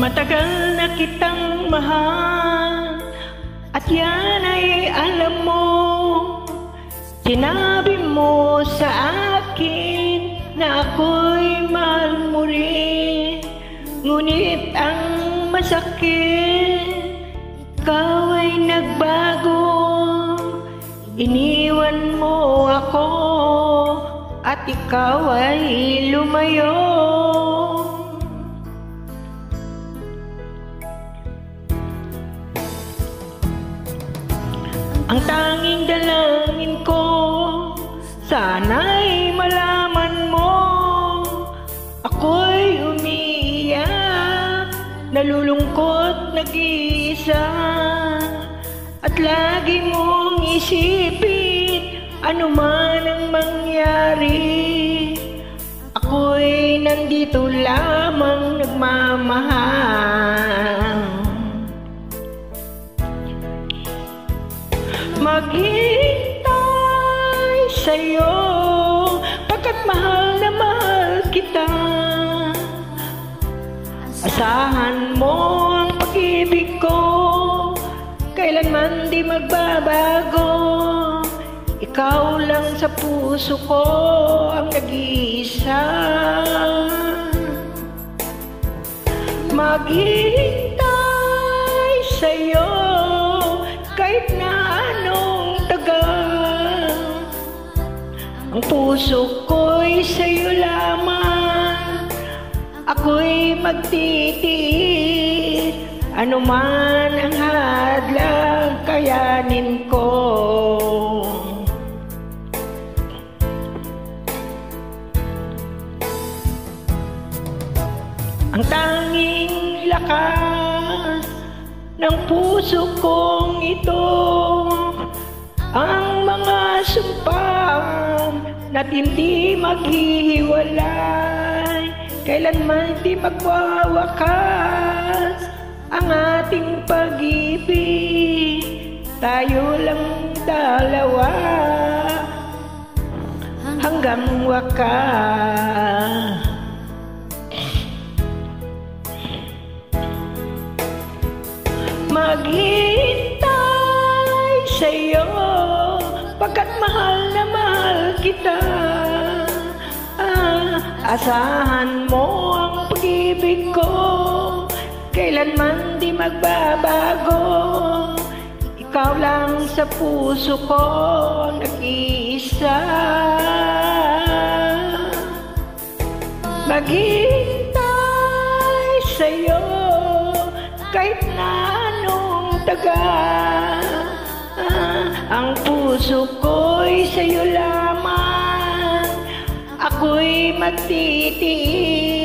Matagal na kitang mahal at yan ay alam mo. Sinabi mo sa akin na ako'y mahal mo rin. Ngunit ang masakit, ikaw ay nagbago. Iniwan mo ako at ikaw ay lumayo. Ang tanging dalangin ko, sana'y malaman mo, ako'y umiiyak, nalulungkot, nag-iisa. At lagi mong isipin, ano man ang mangyari, ako'y nandito lamang nagmamahal. Maghintay sa'yo, pagkat mahal na mahal kita. Asahan mo ang pag-ibig ko, kailanman di magbabago. Ikaw lang sa puso ko ang nag-iisa. Maghintay sa'yo kahit na anong tagal. Ang puso ko'y sa'yo lamang, ako'y magtitiis. Ano man ang hadlang, kayanin ko. Ang tanging lakas ng puso kong ito, ang mga sumpang na't hindi maghihiwalay, kailanman di magwawakas ang ating pag-ibig. Tayo lang dalawa hanggang wakas. Maghintay sa'yo, pagkat mahal na mahal kita. Asahan mo ang pag-ibig ko, kailanman di magbabago. Ikaw lang sa puso ko nag-iisa. Maghintay sa'yo kahit na anong tagal. Ang puso ko'y sa'yo lamang, ako'y magtitiis.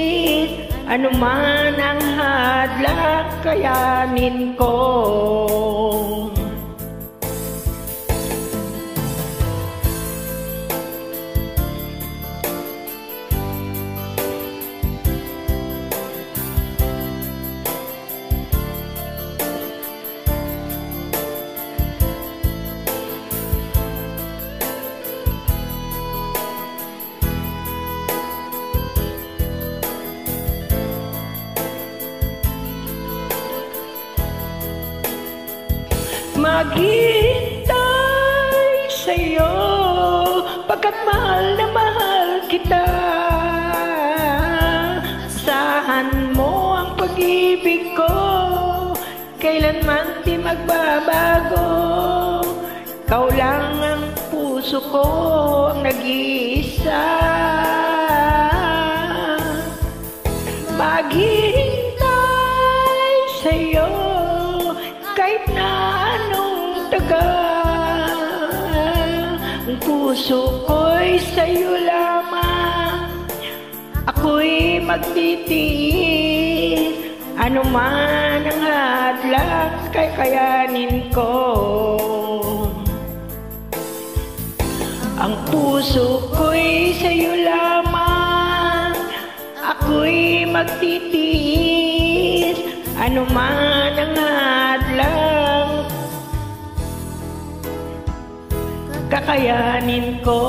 Ano man ang hadlang, kayanin ko. Maghintay sa'yo, pagkat mahal na mahal kita. Asahan mo ang pag-ibig ko, kailanman di magbabago. Ikaw lang ang puso ko ang nag-iisa. Maghintay sa'yo kahit na anong tagal. Ang puso ko'y sa'yo lamang, ako'y magtitiis. Ano man ang hadlang, kayanin ko. Ang puso ko'y sa'yo lamang, ako'y magtitiis. Ano man ang hadlang, kakayanin ko.